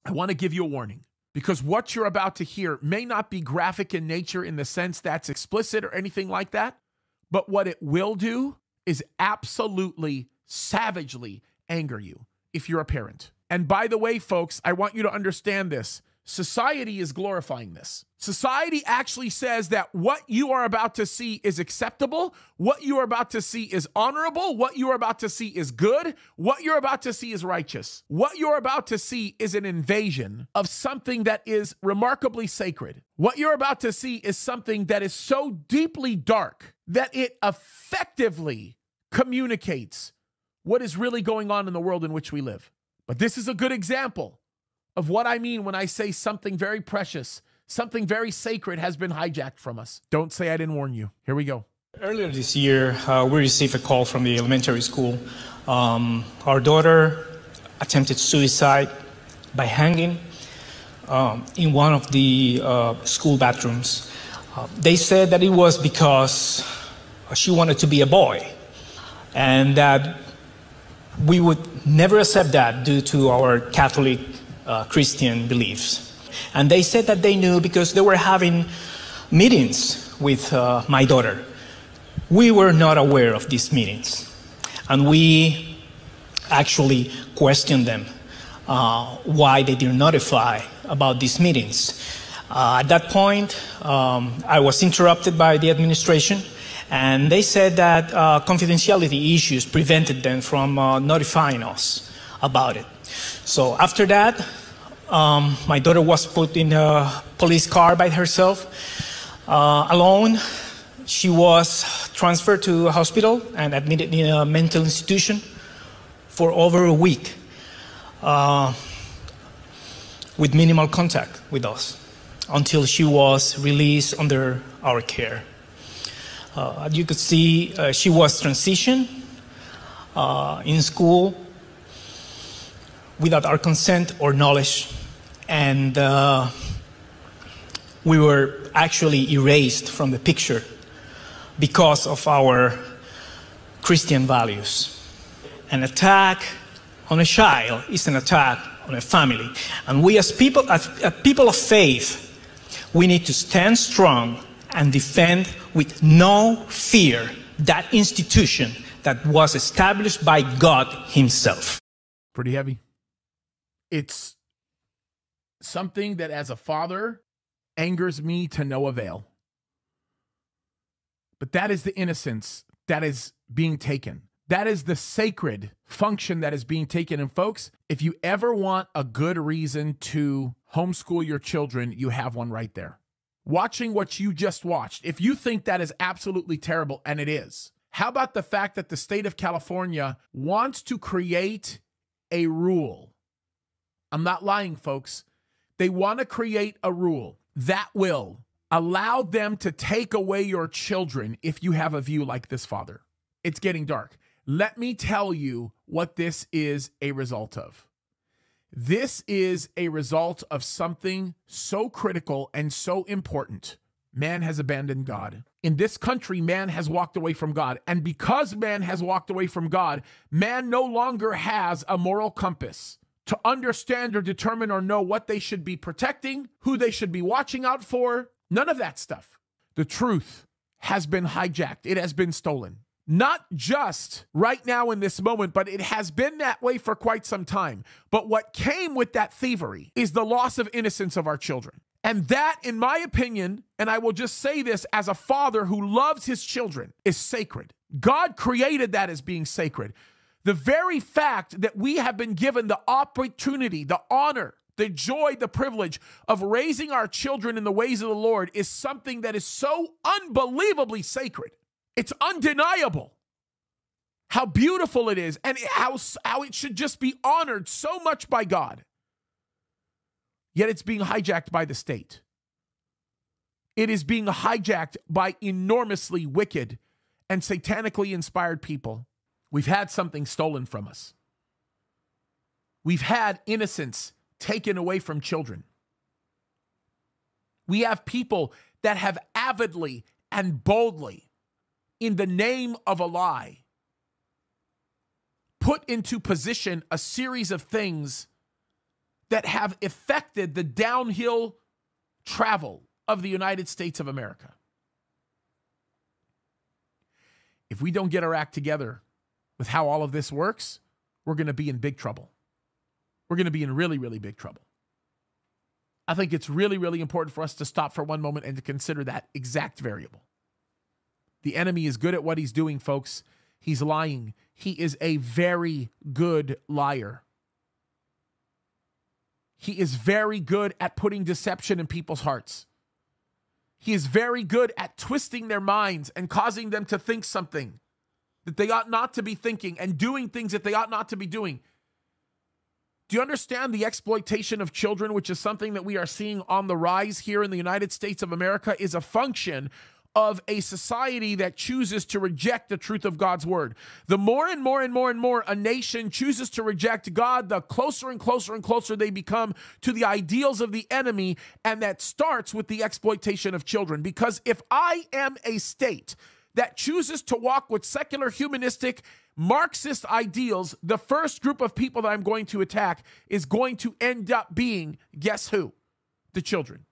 I want to give you a warning, because what you're about to hear may not be graphic in nature in the sense that's explicit or anything like that, but what it will do is absolutely, savagely anger you if you're a parent. And by the way, folks, I want you to understand this. Society is glorifying this. Society actually says that what you are about to see is acceptable, what you are about to see is honorable, what you are about to see is good, what you're about to see is righteous. What you're about to see is an invasion of something that is remarkably sacred. What you're about to see is something that is so deeply dark that it effectively communicates what is really going on in the world in which we live. But this is a good example of what I mean when I say something very precious, something very sacred has been hijacked from us. Don't say I didn't warn you. Here we go. Earlier this year, we received a call from the elementary school. Our daughter attempted suicide by hanging in one of the school bathrooms. They said that it was because she wanted to be a boy, and that we would never accept that due to our Catholic Christian beliefs. And they said that they knew because they were having meetings with my daughter. We were not aware of these meetings, and we actually questioned them why they didn't notify about these meetings. At that point, I was interrupted by the administration, and they said that confidentiality issues prevented them from notifying us about it. So after that, my daughter was put in a police car by herself, alone. She was transferred to a hospital and admitted in a mental institution for over a week with minimal contact with us until she was released under our care. As you could see, she was transitioned in school without our consent or knowledge, and we were actually erased from the picture because of our Christian values. An attack on a child is an attack on a family, and we as people of faith, we need to stand strong and defend with no fear that institution that was established by God Himself. Pretty heavy. It's something that as a father angers me to no avail. But that is the innocence that is being taken. That is the sacred function that is being taken. And folks, if you ever want a good reason to homeschool your children, you have one right there. Watching what you just watched, if you think that is absolutely terrible, and it is, how about the fact that the state of California wants to create a rule? I'm not lying, folks. They want to create a rule that will allow them to take away your children if you have a view like this, father. It's getting dark. Let me tell you what this is a result of. This is a result of something so critical and so important. Man has abandoned God. In this country, man has walked away from God. And because man has walked away from God, man no longer has a moral compass to understand or determine or know what they should be protecting, who they should be watching out for. None of that stuff. The truth has been hijacked. It has been stolen. Not just right now in this moment, but it has been that way for quite some time. But what came with that thievery is the loss of innocence of our children. And that, in my opinion, and I will just say this as a father who loves his children, is sacred. God created that as being sacred. The very fact that we have been given the opportunity, the honor, the joy, the privilege of raising our children in the ways of the Lord is something that is so unbelievably sacred. It's undeniable how beautiful it is and how it should just be honored so much by God. Yet it's being hijacked by the state. It is being hijacked by enormously wicked and satanically inspired people. We've had something stolen from us. We've had innocence taken away from children. We have people that have avidly and boldly, in the name of a lie, put into position a series of things that have affected the downhill travel of the United States of America. If we don't get our act together with how all of this works, we're going to be in big trouble. We're going to be in really, really big trouble. I think it's really, really important for us to stop for one moment and to consider that exact variable. The enemy is good at what he's doing, folks. He's lying. He is a very good liar. He is very good at putting deception in people's hearts. He is very good at twisting their minds and causing them to think something that they ought not to be thinking and doing things that they ought not to be doing. Do you understand the exploitation of children, which is something that we are seeing on the rise here in the United States of America, is a function of a society that chooses to reject the truth of God's word. The more and more and more and more a nation chooses to reject God, the closer and closer and closer they become to the ideals of the enemy, and that starts with the exploitation of children. Because if I am a state that chooses to walk with secular, humanistic, Marxist ideals, the first group of people that I'm going to attack is going to end up being, guess who? The children.